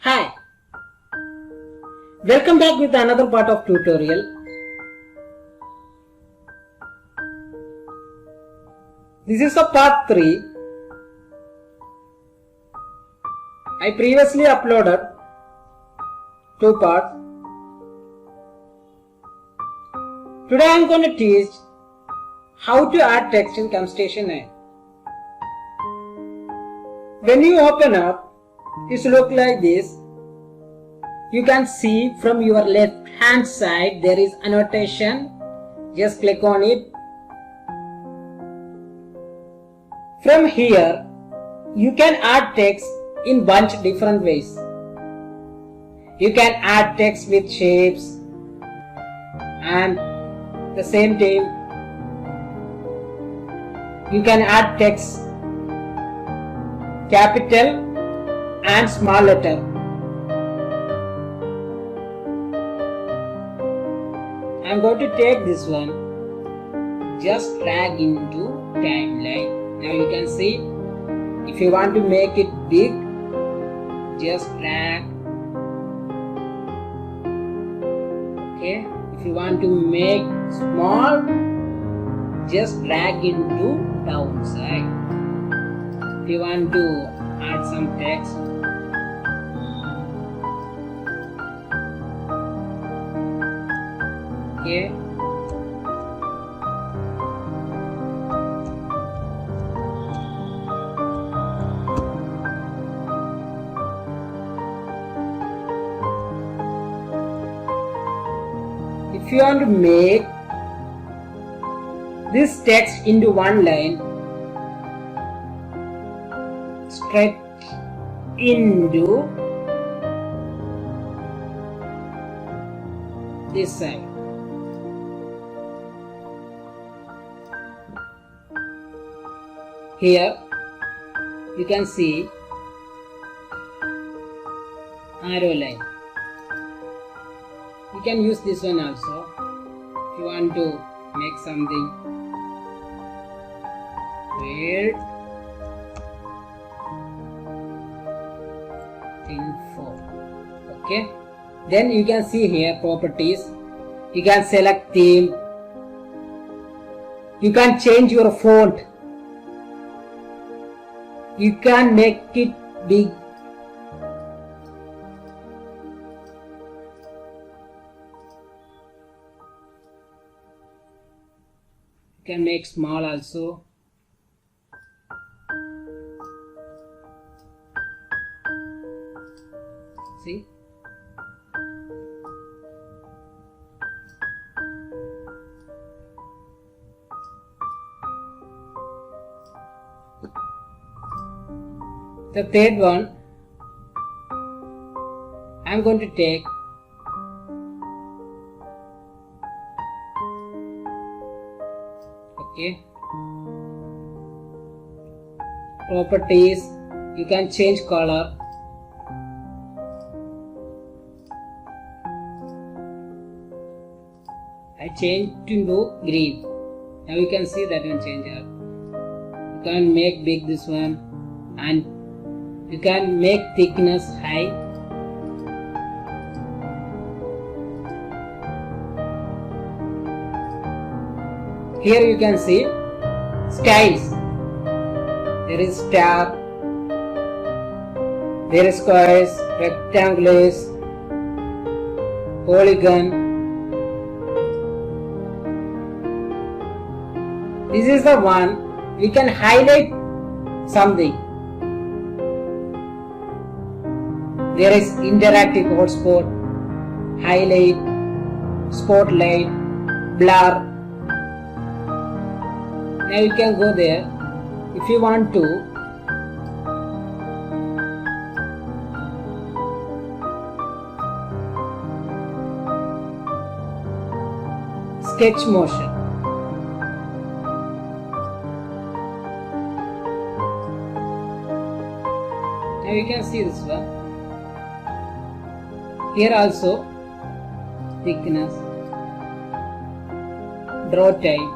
Hi, welcome back with another part of tutorial. This is a part 3. I previously uploaded 2 parts. Today I am going to teach how to add text in camtasia 9. When you open up, it looks like this. You can see from your left hand side there is annotation. Just click on it. From here you can add text in bunch different ways. You can add text with shapes and the same time you can add text capital and small letter. I am going to take this one, just drag into timeline. Now you can see, if you want to make it big, just drag. Okay, if you want to make small, just drag into downside. If you want to add some text, okay, if you want to make this text into one line, stretch into this side. Here you can see arrow line. You can use this one also if you want to make something weird. Info. Okay. Then you can see here properties. You can select theme. You can change your font. You can make it big. You can make small also. See? The third one, I am going to take properties. You can change color. I changed to green. Now you can see that one change here. You can make big this one, and you can make thickness high. Here you can see styles. There is star, there is squares, rectangles, polygon. This is the one we can highlight something. There is interactive hotspot, highlight, spotlight, blur. Now you can go there. If you want to sketch motion. Now you can see this one. Here also thickness, draw time.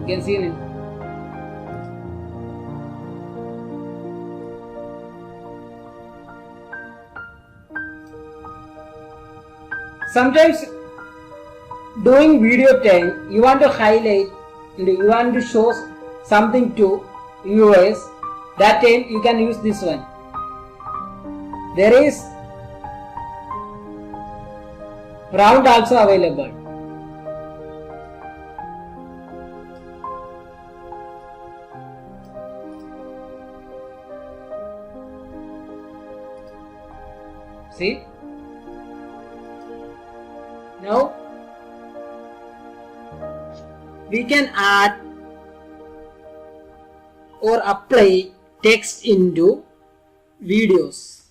You can see it. Sometimes doing video time, you want to highlight and you want to show something to viewers. That time you can use this one. There is round also available. See? Now we can add or apply text into videos.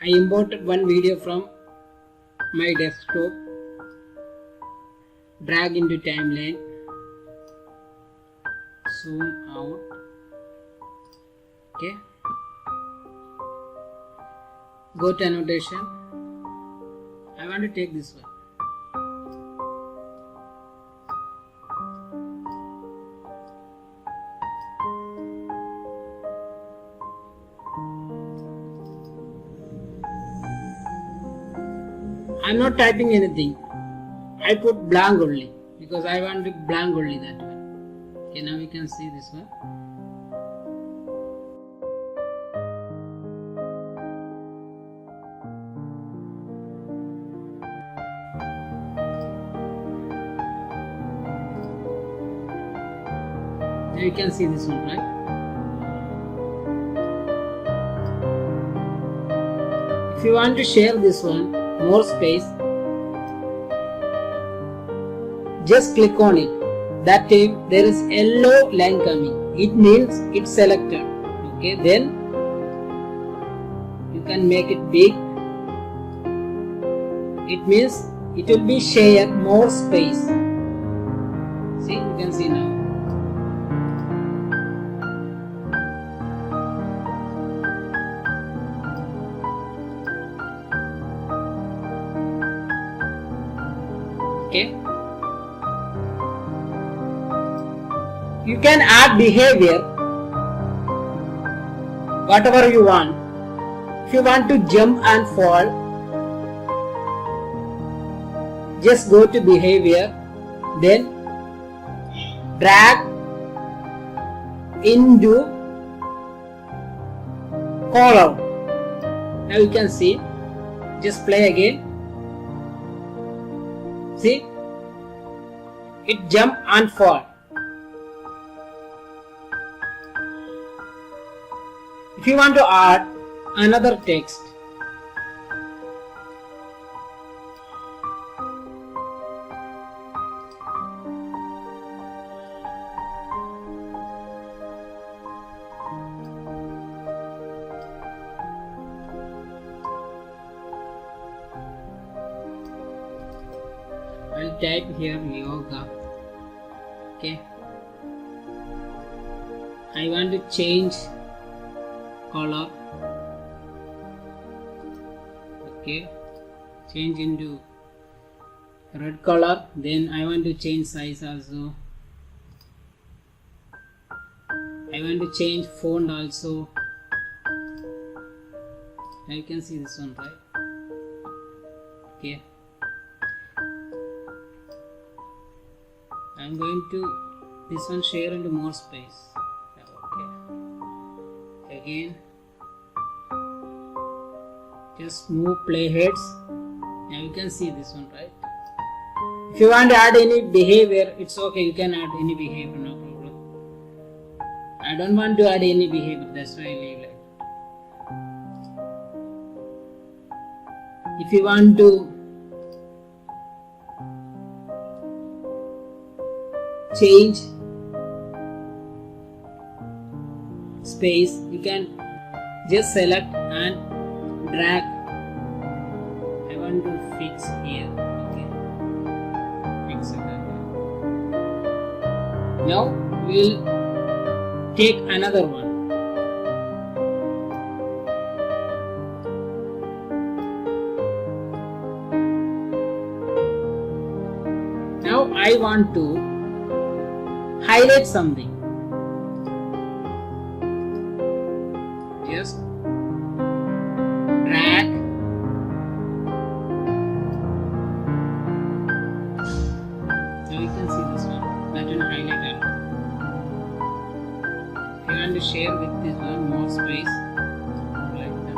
I imported one video from my desktop, drag into timeline, zoom out, okay, go to annotation. I want to take this one. I am not typing anything. I put blank only because I want to blank only that one. Okay, now we can see this one. Now you can see this one, right? If you want to share this one, more space, just click on it. That time there is yellow line coming. It means it's selected. Okay, then you can make it big. It means it will be share more space. See, you can see now. Okay. You can add behavior whatever you want. If you want to jump and fall, just go to behavior, then drag into call out. Now you can see, just play again. See, it jump and fall. If you want to add another text, I'll type here yoga. Okay, I want to change color. Okay, change into red color. Then I want to change size also. I want to change font also. Now you can see this one, right? Okay, I'm going to this one share into more space. Okay, again just move playheads. Now you can see this one, right? If you want to add any behavior, it's okay, you can add any behavior, no problem. I don't want to add any behavior, that's why I leave like that. If you want to change space, you can just select and drag. I want to fix here. Okay, fix it. Now we'll take another one. Now I want to highlight something. Just drag want to share with this one more space, like that.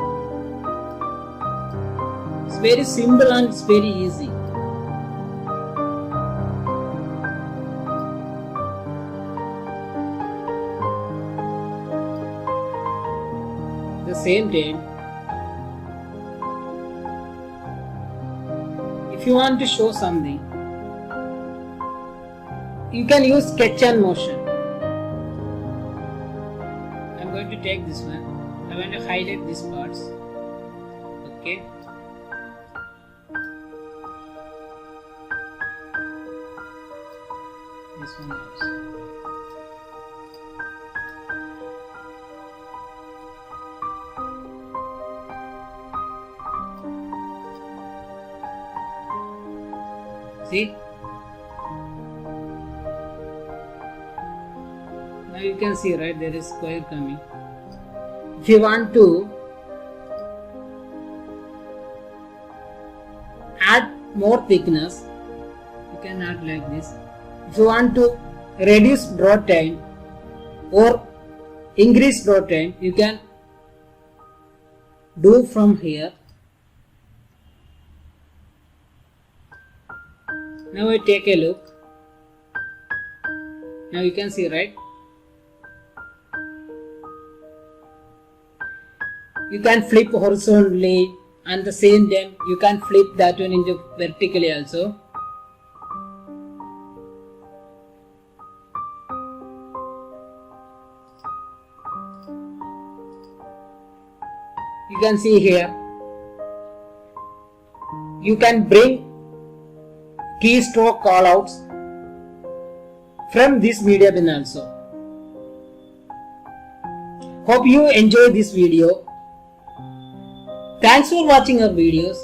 It's very simple and it's very easy. At the same time, if you want to show something, you can use sketch and motion. I'm going to take this one. I want to highlight these parts. Okay. This one also. See? Now you can see, right, there is square coming. If you want to add more thickness, you can add like this. If you want to reduce draw time or increase draw time, you can do from here. Now I take a look. Now you can see, right? You can flip horizontally and the same time you can flip that one into vertically also. You can see here. You can bring keystroke callouts from this media bin also. Hope you enjoy this video. Thanks for watching our videos.